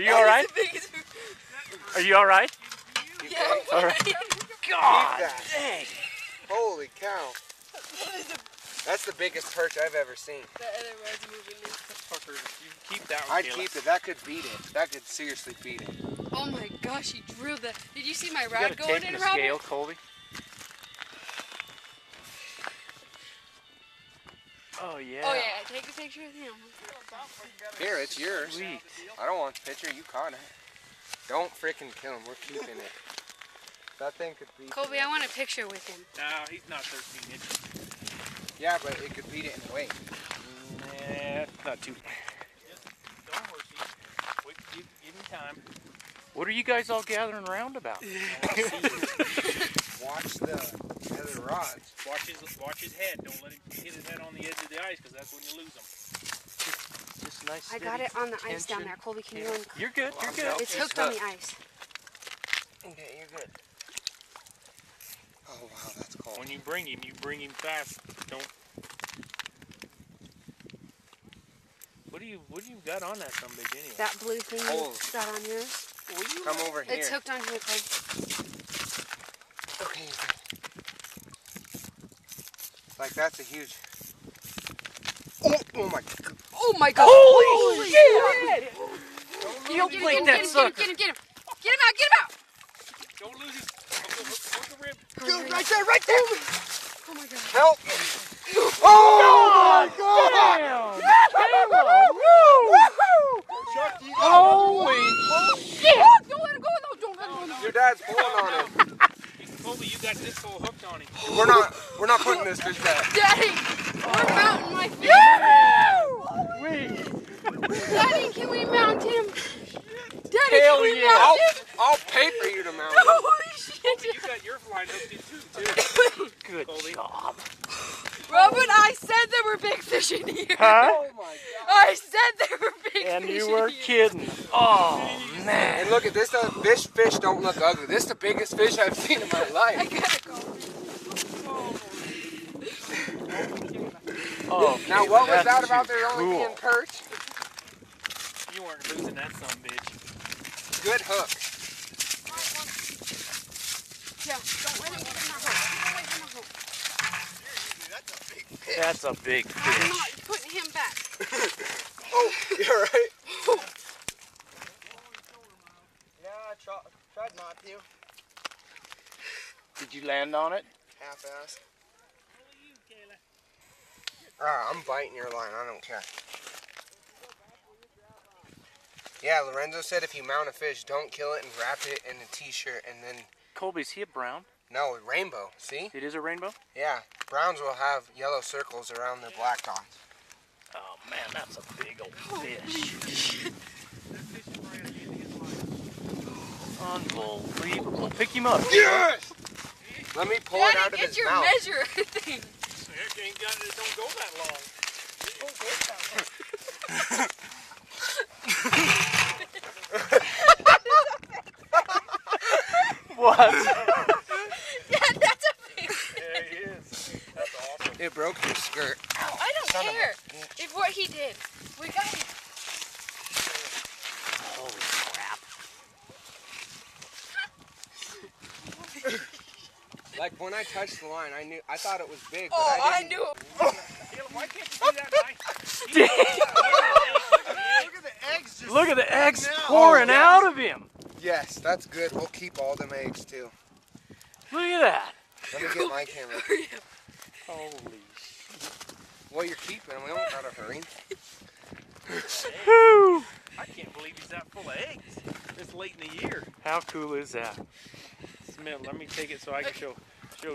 you all right? Are you all right? Yeah. All right. God dang. Holy cow. That's the biggest perch I've ever seen. The other rod's moving. Fucker, you keep that one. I'd keep it. That could beat it. That could seriously beat it. Oh my gosh, he drilled that. Did you see my You rod gotta going take in, the Robert? scale, Colby. Oh yeah. Oh yeah, take a picture with him. Here, it's yours. Sweet. I don't want the picture. You caught it. Don't freaking kill him. We're keeping it. That thing could beat Colby, I want a picture with him. No, he's not 13 inches. Yeah, but it could beat it in weight. Nah, not too. Don't horsey. Wait, give him time. What are you guys all gathering around about? Watch the other rods. Watch his head. Don't let him hit his head on the edge of the ice, because that's when you lose him. Just nice. I got it on the ice down there. Colby, can you run? You're good. You're good. It's hooked on the ice. Okay, you're good. Oh wow, that's cold. When you bring him fast. Don't. What do you got on that some bitch anyway? That blue thing Oh. you got on yours? Come over here. It's hooked on here, Colby. Okay. Like that's a huge. Oh my god. Oh my god! Holy shit! Get Don't him, blink get that him, sucker. get him, get him, get him out, get him out! Don't lose his. Hook the rib. Dude, right there, right there. Oh my god. Help! Oh my god! Holy Shit! Don't let him go, no, don't let him go, no. Your dad's pulling on him. Colby, you got this hole hooked on him. We're not putting this fish back. Daddy! We're mounting my fish! Daddy, can we mount him? Daddy, Hell can we yeah. mount him? I'll pay for you to mount him. Holy shit! Colby, you got your line hooked in too. good job. Robert, I said there were big fish in here. Huh? Oh my god. I said there were big And fish you in were here. kidding. Oh man. And look at this. This fish don't look ugly. This is the biggest fish I've seen in my I life. gotta go. Oh. Now what was that's that about too there only cool. being perch? You weren't losing that son bitch. Good hook. Yeah, don't let him get in the hole. Don't let him in the hole. That's a big I'm fish. not putting him back. Oh, you're right. Yeah, I tried not to. Did you land on it? Half-assed. I'm biting your line. I don't care. Yeah, Lorenzo said if you mount a fish, don't kill it and wrap it in a t-shirt and then... Colby, is he a brown? No, rainbow. See? It is a rainbow? Yeah. Browns will have yellow circles around their black dots. Oh man, that's a big old fish. Unbelievable. Pick him up. Yes! Let me pull it out Daddy, of get his your mouth. measure thing. It don't go that long. What? Yeah, that's a big Yeah, he is. That's awesome. It broke your skirt. I don't Son of a care bitch. if what he did. We got him. Holy crap. Like when I touched the line, I thought it was big, but Oh, I I didn't. knew it. Caleb, why can't you do that nice? Look at the eggs just Look at the eggs pouring Oh, yes. out of him. Yes, that's good. We'll keep all them eggs too. Look at that. Let me get my camera. Holy Well, you're keeping them. We don't gotta hurry. Whew. I can't believe he's that full of eggs this late in the year. How cool is that? Smith, let me take it so I can show. Get